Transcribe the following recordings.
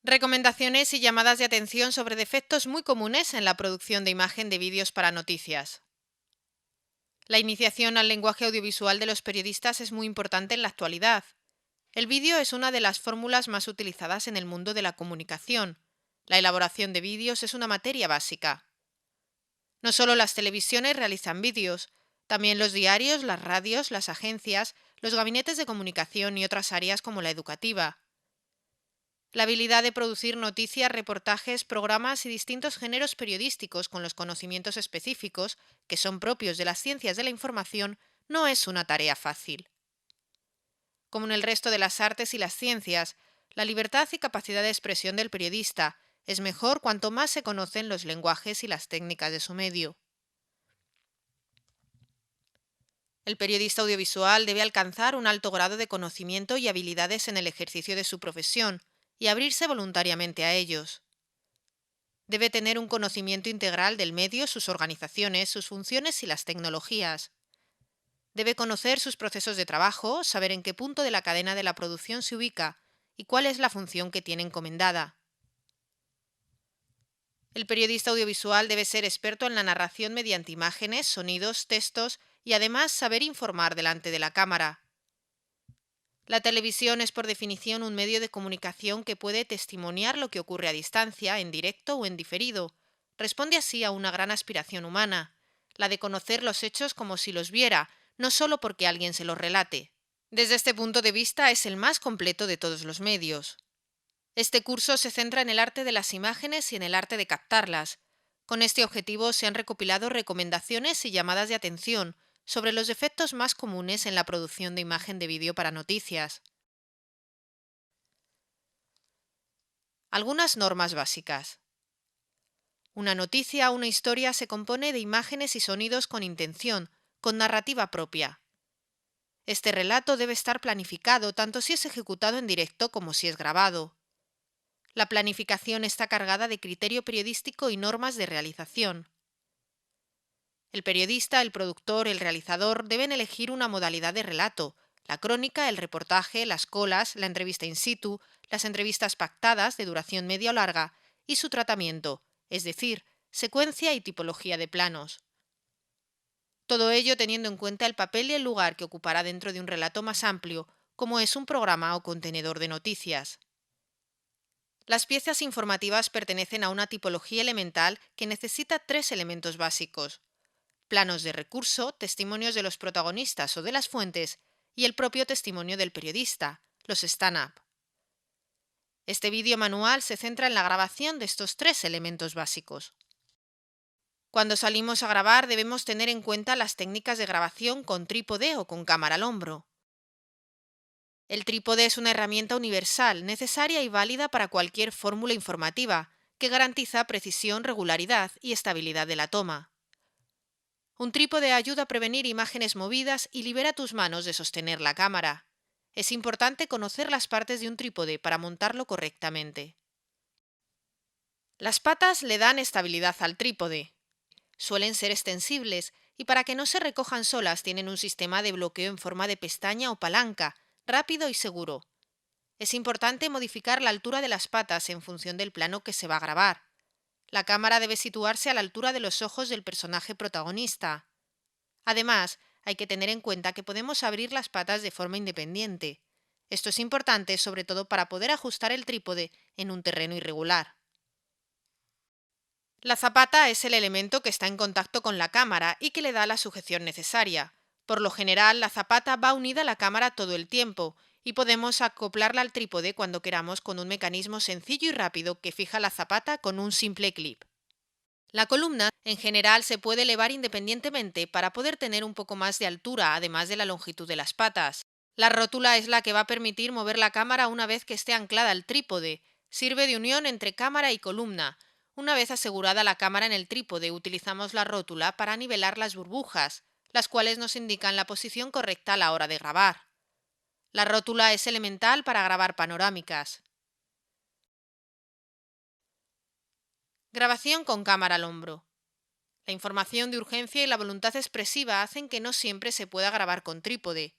Recomendaciones y llamadas de atención sobre defectos muy comunes en la producción de imagen de vídeos para noticias. La iniciación al lenguaje audiovisual de los periodistas es muy importante en la actualidad. El vídeo es una de las fórmulas más utilizadas en el mundo de la comunicación. La elaboración de vídeos es una materia básica. No solo las televisiones realizan vídeos, también los diarios, las radios, las agencias, los gabinetes de comunicación y otras áreas como la educativa. La habilidad de producir noticias, reportajes, programas y distintos géneros periodísticos con los conocimientos específicos, que son propios de las ciencias de la información, no es una tarea fácil. Como en el resto de las artes y las ciencias, la libertad y capacidad de expresión del periodista es mejor cuanto más se conocen los lenguajes y las técnicas de su medio. El periodista audiovisual debe alcanzar un alto grado de conocimiento y habilidades en el ejercicio de su profesión y abrirse voluntariamente a ellos. Debe tener un conocimiento integral del medio, sus organizaciones, sus funciones y las tecnologías. Debe conocer sus procesos de trabajo, saber en qué punto de la cadena de la producción se ubica y cuál es la función que tiene encomendada. El periodista audiovisual debe ser experto en la narración mediante imágenes, sonidos, textos y además saber informar delante de la cámara. La televisión es por definición un medio de comunicación que puede testimoniar lo que ocurre a distancia, en directo o en diferido. Responde así a una gran aspiración humana, la de conocer los hechos como si los viera, no solo porque alguien se los relate. Desde este punto de vista es el más completo de todos los medios. Este curso se centra en el arte de las imágenes y en el arte de captarlas. Con este objetivo se han recopilado recomendaciones y llamadas de atención sobre los defectos más comunes en la producción de imagen de vídeo para noticias. Algunas normas básicas. Una noticia o una historia se compone de imágenes y sonidos con intención, con narrativa propia. Este relato debe estar planificado tanto si es ejecutado en directo como si es grabado. La planificación está cargada de criterio periodístico y normas de realización. El periodista, el productor, el realizador deben elegir una modalidad de relato: la crónica, el reportaje, las colas, la entrevista in situ, las entrevistas pactadas de duración media o larga y su tratamiento, es decir, secuencia y tipología de planos. Todo ello teniendo en cuenta el papel y el lugar que ocupará dentro de un relato más amplio, como es un programa o contenedor de noticias. Las piezas informativas pertenecen a una tipología elemental que necesita tres elementos básicos: planos de recurso, testimonios de los protagonistas o de las fuentes y el propio testimonio del periodista, los stand-up. Este vídeo manual se centra en la grabación de estos tres elementos básicos. Cuando salimos a grabar debemos tener en cuenta las técnicas de grabación con trípode o con cámara al hombro. El trípode es una herramienta universal, necesaria y válida para cualquier fórmula informativa, que garantiza precisión, regularidad y estabilidad de la toma. Un trípode ayuda a prevenir imágenes movidas y libera tus manos de sostener la cámara. Es importante conocer las partes de un trípode para montarlo correctamente. Las patas le dan estabilidad al trípode. Suelen ser extensibles y para que no se recojan solas tienen un sistema de bloqueo en forma de pestaña o palanca, rápido y seguro. Es importante modificar la altura de las patas en función del plano que se va a grabar. La cámara debe situarse a la altura de los ojos del personaje protagonista. Además, hay que tener en cuenta que podemos abrir las patas de forma independiente. Esto es importante sobre todo para poder ajustar el trípode en un terreno irregular. La zapata es el elemento que está en contacto con la cámara y que le da la sujeción necesaria. Por lo general, la zapata va unida a la cámara todo el tiempo y podemos acoplarla al trípode cuando queramos con un mecanismo sencillo y rápido que fija la zapata con un simple clip. La columna, en general, se puede elevar independientemente para poder tener un poco más de altura, además de la longitud de las patas. La rótula es la que va a permitir mover la cámara una vez que esté anclada al trípode. Sirve de unión entre cámara y columna. Una vez asegurada la cámara en el trípode, utilizamos la rótula para nivelar las burbujas, las cuales nos indican la posición correcta a la hora de grabar. La rótula es elemental para grabar panorámicas. Grabación con cámara al hombro. La información de urgencia y la voluntad expresiva hacen que no siempre se pueda grabar con trípode.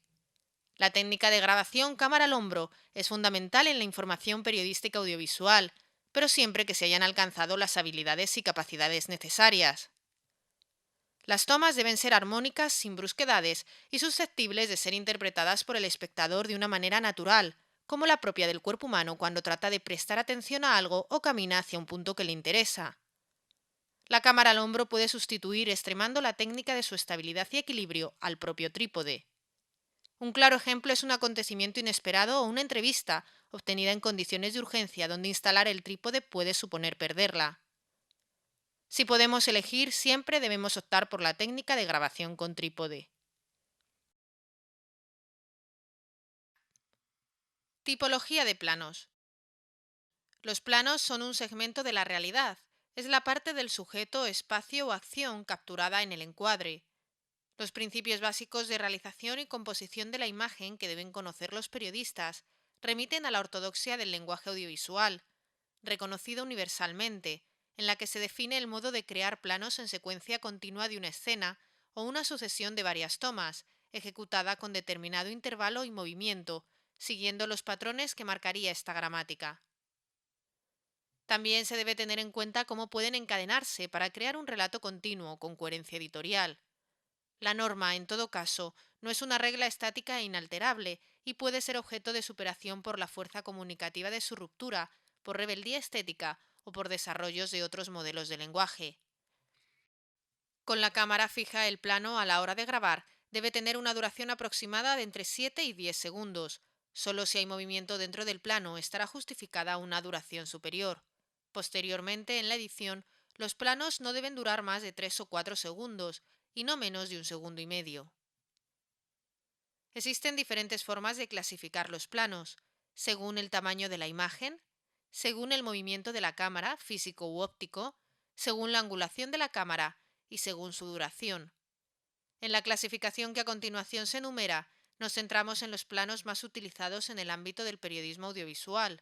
La técnica de grabación cámara al hombro es fundamental en la información periodística audiovisual, pero siempre que se hayan alcanzado las habilidades y capacidades necesarias. Las tomas deben ser armónicas, sin brusquedades y susceptibles de ser interpretadas por el espectador de una manera natural, como la propia del cuerpo humano cuando trata de prestar atención a algo o camina hacia un punto que le interesa. La cámara al hombro puede sustituir extremando la técnica de su estabilidad y equilibrio al propio trípode. Un claro ejemplo es un acontecimiento inesperado o una entrevista obtenida en condiciones de urgencia donde instalar el trípode puede suponer perderla. Si podemos elegir, siempre debemos optar por la técnica de grabación con trípode. Tipología de planos. Los planos son un segmento de la realidad. Es la parte del sujeto, espacio o acción capturada en el encuadre. Los principios básicos de realización y composición de la imagen que deben conocer los periodistas remiten a la ortodoxia del lenguaje audiovisual, reconocida universalmente, en la que se define el modo de crear planos en secuencia continua de una escena o una sucesión de varias tomas, ejecutada con determinado intervalo y movimiento, siguiendo los patrones que marcaría esta gramática. También se debe tener en cuenta cómo pueden encadenarse para crear un relato continuo con coherencia editorial. La norma, en todo caso, no es una regla estática e inalterable y puede ser objeto de superación por la fuerza comunicativa de su ruptura, por rebeldía estética o por desarrollos de otros modelos de lenguaje. Con la cámara fija, el plano a la hora de grabar debe tener una duración aproximada de entre 7 y 10 segundos. Solo si hay movimiento dentro del plano estará justificada una duración superior. Posteriormente, en la edición, los planos no deben durar más de 3 o 4 segundos y no menos de un segundo y medio. Existen diferentes formas de clasificar los planos, según el tamaño de la imagen, según el movimiento de la cámara, físico u óptico, según la angulación de la cámara y según su duración. En la clasificación que a continuación se enumera, nos centramos en los planos más utilizados en el ámbito del periodismo audiovisual.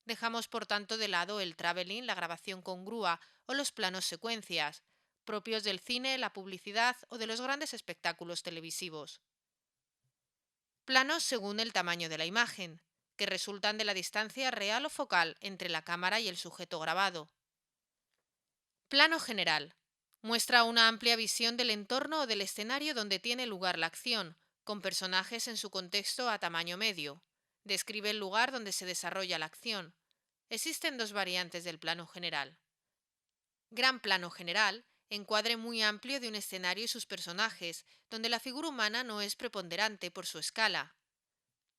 Dejamos por tanto de lado el traveling, la grabación con grúa o los planos secuencias, propios del cine, la publicidad o de los grandes espectáculos televisivos. Planos según el tamaño de la imagen, que resultan de la distancia real o focal entre la cámara y el sujeto grabado. Plano general. Muestra una amplia visión del entorno o del escenario donde tiene lugar la acción, con personajes en su contexto a tamaño medio. Describe el lugar donde se desarrolla la acción. Existen dos variantes del plano general. Gran plano general, encuadre muy amplio de un escenario y sus personajes, donde la figura humana no es preponderante por su escala.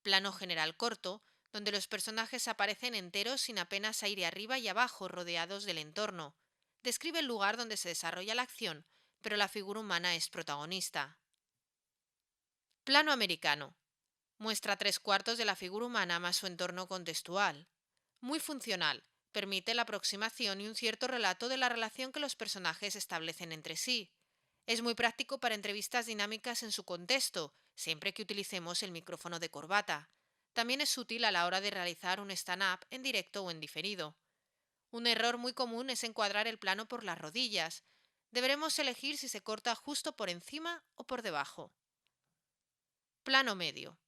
Plano general corto, donde los personajes aparecen enteros sin apenas aire arriba y abajo rodeados del entorno. Describe el lugar donde se desarrolla la acción, pero la figura humana es protagonista. Plano americano. Muestra 3/4 de la figura humana más su entorno contextual. Muy funcional, permite la aproximación y un cierto relato de la relación que los personajes establecen entre sí. Es muy práctico para entrevistas dinámicas en su contexto, siempre que utilicemos el micrófono de corbata. También es útil a la hora de realizar un stand-up en directo o en diferido. Un error muy común es encuadrar el plano por las rodillas. Deberemos elegir si se corta justo por encima o por debajo. Plano medio.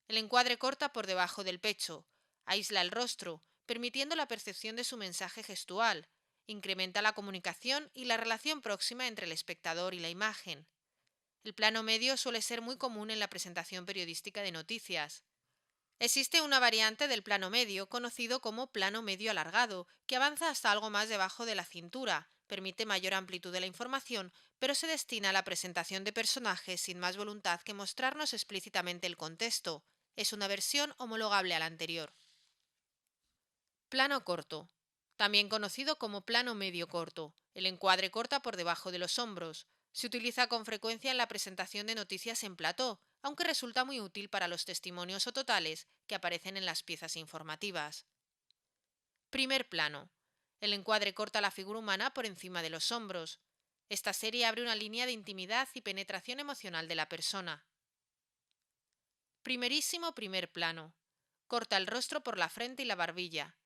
El encuadre corta por debajo del pecho, aísla el rostro, permitiendo la percepción de su mensaje gestual, incrementa la comunicación y la relación próxima entre el espectador y la imagen. El plano medio suele ser muy común en la presentación periodística de noticias. Existe una variante del plano medio, conocido como plano medio alargado, que avanza hasta algo más debajo de la cintura, permite mayor amplitud de la información, pero se destina a la presentación de personajes sin más voluntad que mostrarnos explícitamente el contexto. Es una versión homologable a la anterior. Plano corto. También conocido como plano medio corto. El encuadre corta por debajo de los hombros. Se utiliza con frecuencia en la presentación de noticias en plató, aunque resulta muy útil para los testimonios o totales que aparecen en las piezas informativas. Primer plano. El encuadre corta la figura humana por encima de los hombros. Esta serie abre una línea de intimidad y penetración emocional de la persona. Primerísimo primer plano. Corta el rostro por la frente y la barbilla.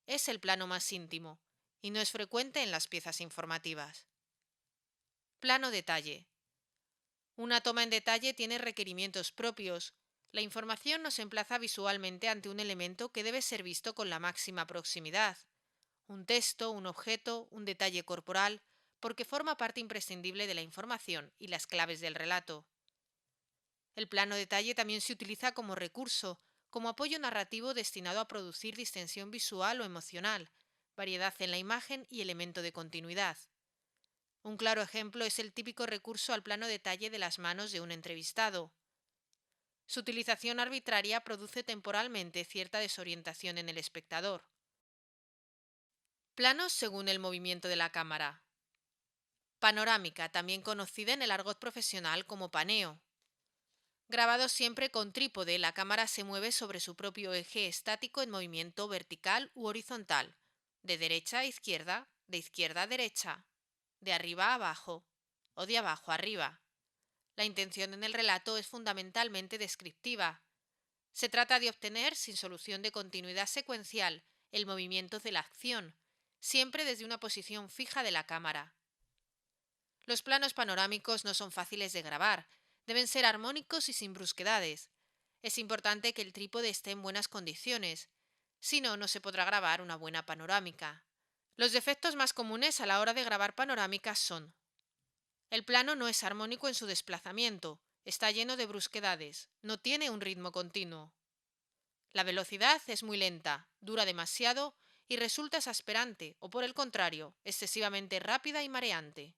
Es el plano más íntimo, y no es frecuente en las piezas informativas. Plano detalle. Una toma en detalle tiene requerimientos propios. La información nos emplaza visualmente ante un elemento que debe ser visto con la máxima proximidad. Un texto, un objeto, un detalle corporal, porque forma parte imprescindible de la información y las claves del relato. El plano detalle también se utiliza como recurso, como apoyo narrativo destinado a producir distensión visual o emocional, variedad en la imagen y elemento de continuidad. Un claro ejemplo es el típico recurso al plano detalle de las manos de un entrevistado. Su utilización arbitraria produce temporalmente cierta desorientación en el espectador. Planos según el movimiento de la cámara. Panorámica, también conocida en el argot profesional como paneo. Grabado siempre con trípode, la cámara se mueve sobre su propio eje estático en movimiento vertical u horizontal, de derecha a izquierda, de izquierda a derecha, de arriba a abajo o de abajo a arriba. La intención en el relato es fundamentalmente descriptiva. Se trata de obtener, sin solución de continuidad secuencial, el movimiento de la acción, siempre desde una posición fija de la cámara. Los planos panorámicos no son fáciles de grabar, deben ser armónicos y sin brusquedades. Es importante que el trípode esté en buenas condiciones, si no, no se podrá grabar una buena panorámica. Los defectos más comunes a la hora de grabar panorámicas son: el plano no es armónico en su desplazamiento, está lleno de brusquedades, no tiene un ritmo continuo. La velocidad es muy lenta, dura demasiado y resulta exasperante o, por el contrario, excesivamente rápida y mareante.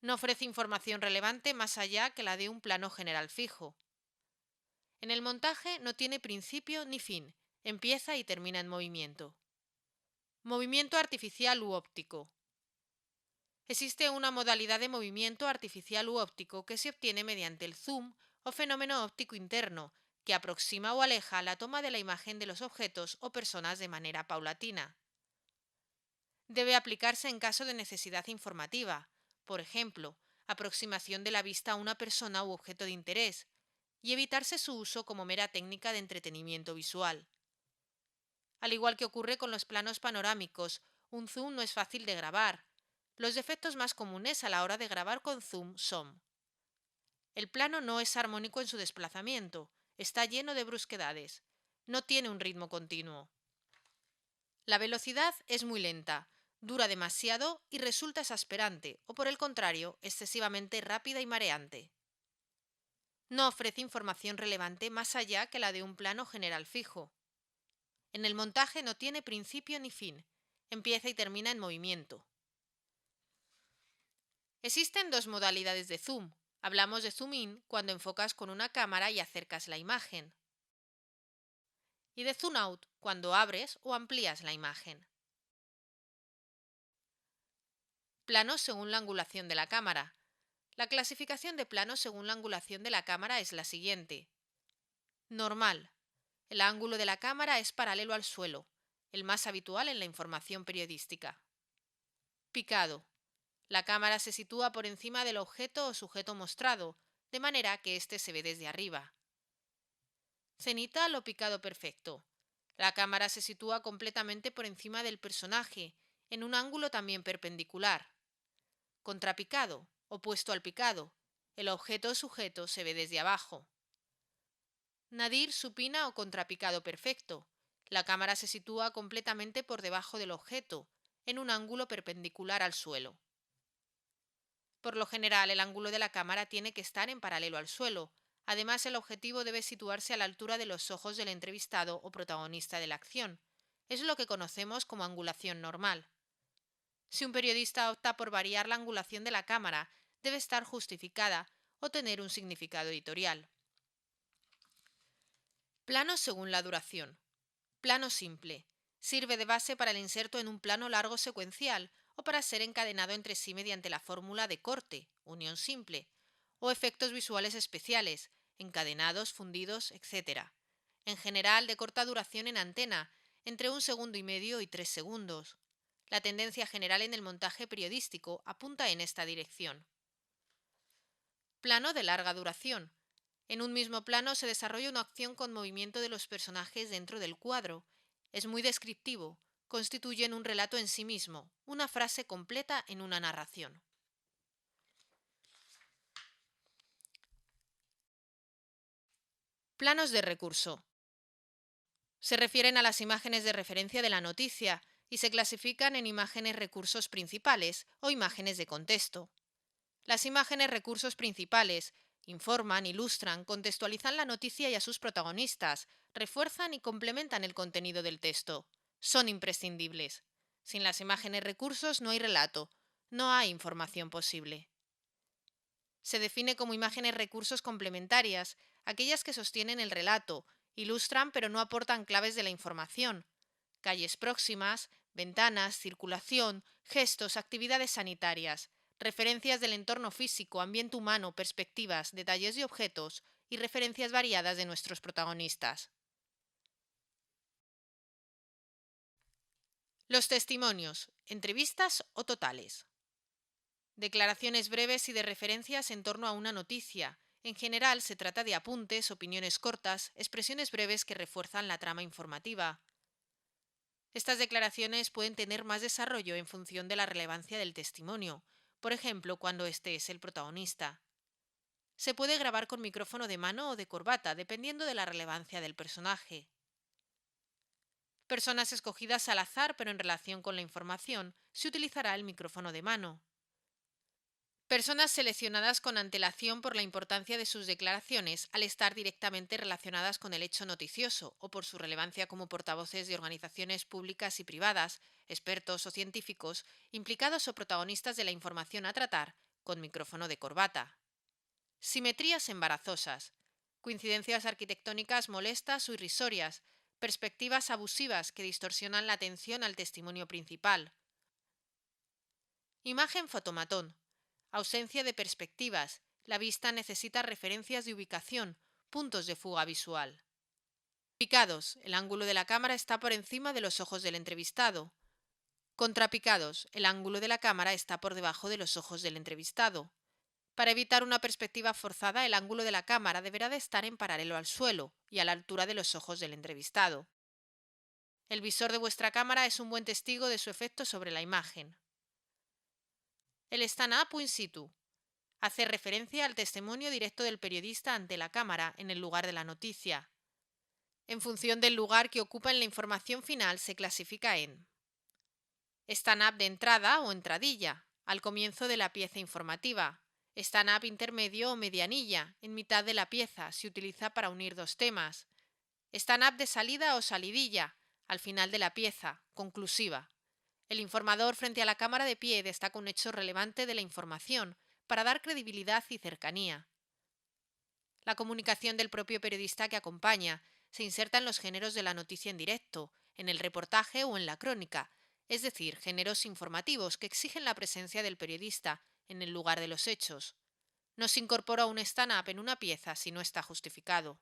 No ofrece información relevante más allá que la de un plano general fijo. En el montaje no tiene principio ni fin, empieza y termina en movimiento. Movimiento artificial u óptico. Existe una modalidad de movimiento artificial u óptico que se obtiene mediante el zoom o fenómeno óptico interno, que aproxima o aleja la toma de la imagen de los objetos o personas de manera paulatina. Debe aplicarse en caso de necesidad informativa, por ejemplo, aproximación de la vista a una persona u objeto de interés, y evitarse su uso como mera técnica de entretenimiento visual. Al igual que ocurre con los planos panorámicos, un zoom no es fácil de grabar. Los defectos más comunes a la hora de grabar con zoom son: el plano no es armónico en su desplazamiento, está lleno de brusquedades, no tiene un ritmo continuo. La velocidad es muy lenta, dura demasiado y resulta exasperante, o por el contrario, excesivamente rápida y mareante. No ofrece información relevante más allá que la de un plano general fijo. En el montaje no tiene principio ni fin, empieza y termina en movimiento. Existen dos modalidades de zoom. Hablamos de zoom in cuando enfocas con una cámara y acercas la imagen, y de zoom out cuando abres o amplías la imagen. Planos según la angulación de la cámara. La clasificación de planos según la angulación de la cámara es la siguiente. Normal. El ángulo de la cámara es paralelo al suelo, el más habitual en la información periodística. Picado. La cámara se sitúa por encima del objeto o sujeto mostrado, de manera que éste se ve desde arriba. Cenital o picado perfecto. La cámara se sitúa completamente por encima del personaje, en un ángulo también perpendicular. Contrapicado, opuesto al picado. El objeto o sujeto se ve desde abajo. Nadir supina o contrapicado perfecto. La cámara se sitúa completamente por debajo del objeto, en un ángulo perpendicular al suelo. Por lo general, el ángulo de la cámara tiene que estar en paralelo al suelo. Además, el objetivo debe situarse a la altura de los ojos del entrevistado o protagonista de la acción. Es lo que conocemos como angulación normal. Si un periodista opta por variar la angulación de la cámara, debe estar justificada o tener un significado editorial. Plano según la duración. Plano simple. Sirve de base para el inserto en un plano largo secuencial o para ser encadenado entre sí mediante la fórmula de corte, unión simple, o efectos visuales especiales, encadenados, fundidos, etc. En general de corta duración en antena, entre 1,5 segundos y 3 segundos. La tendencia general en el montaje periodístico apunta en esta dirección. Plano de larga duración. En un mismo plano se desarrolla una acción con movimiento de los personajes dentro del cuadro. Es muy descriptivo, constituyen un relato en sí mismo, una frase completa en una narración. Planos de recurso. Se refieren a las imágenes de referencia de la noticia y se clasifican en imágenes recursos principales o imágenes de contexto. Las imágenes recursos principales informan, ilustran, contextualizan la noticia y a sus protagonistas, refuerzan y complementan el contenido del texto. Son imprescindibles. Sin las imágenes recursos no hay relato, no hay información posible. Se define como imágenes recursos complementarias, aquellas que sostienen el relato, ilustran pero no aportan claves de la información. Calles próximas, ventanas, circulación, gestos, actividades sanitarias, referencias del entorno físico, ambiente humano, perspectivas, detalles y objetos, y referencias variadas de nuestros protagonistas. Los testimonios, entrevistas o totales. Declaraciones breves y de referencias en torno a una noticia. En general se trata de apuntes, opiniones cortas, expresiones breves que refuerzan la trama informativa. Estas declaraciones pueden tener más desarrollo en función de la relevancia del testimonio, por ejemplo, cuando éste es el protagonista. Se puede grabar con micrófono de mano o de corbata, dependiendo de la relevancia del personaje. Personas escogidas al azar, pero en relación con la información, se utilizará el micrófono de mano. Personas seleccionadas con antelación por la importancia de sus declaraciones al estar directamente relacionadas con el hecho noticioso o por su relevancia como portavoces de organizaciones públicas y privadas, expertos o científicos, implicados o protagonistas de la información a tratar, con micrófono de corbata. Simetrías embarazosas. Coincidencias arquitectónicas molestas o irrisorias. Perspectivas abusivas que distorsionan la atención al testimonio principal. Imagen fotomatón. Ausencia de perspectivas. La vista necesita referencias de ubicación, puntos de fuga visual. Picados. El ángulo de la cámara está por encima de los ojos del entrevistado. Contrapicados. El ángulo de la cámara está por debajo de los ojos del entrevistado. Para evitar una perspectiva forzada, el ángulo de la cámara deberá de estar en paralelo al suelo y a la altura de los ojos del entrevistado. El visor de vuestra cámara es un buen testigo de su efecto sobre la imagen. El stand-up o in situ. Hace referencia al testimonio directo del periodista ante la cámara en el lugar de la noticia. En función del lugar que ocupa en la información final se clasifica en stand-up de entrada o entradilla, al comienzo de la pieza informativa. Stand-up intermedio o medianilla, en mitad de la pieza, se utiliza para unir dos temas. Stand-up de salida o salidilla, al final de la pieza, conclusiva. El informador frente a la cámara de pie destaca un hecho relevante de la información, para dar credibilidad y cercanía. La comunicación del propio periodista que acompaña se inserta en los géneros de la noticia en directo, en el reportaje o en la crónica, es decir, géneros informativos que exigen la presencia del periodista en el lugar de los hechos. No se incorpora un stand-up en una pieza si no está justificado.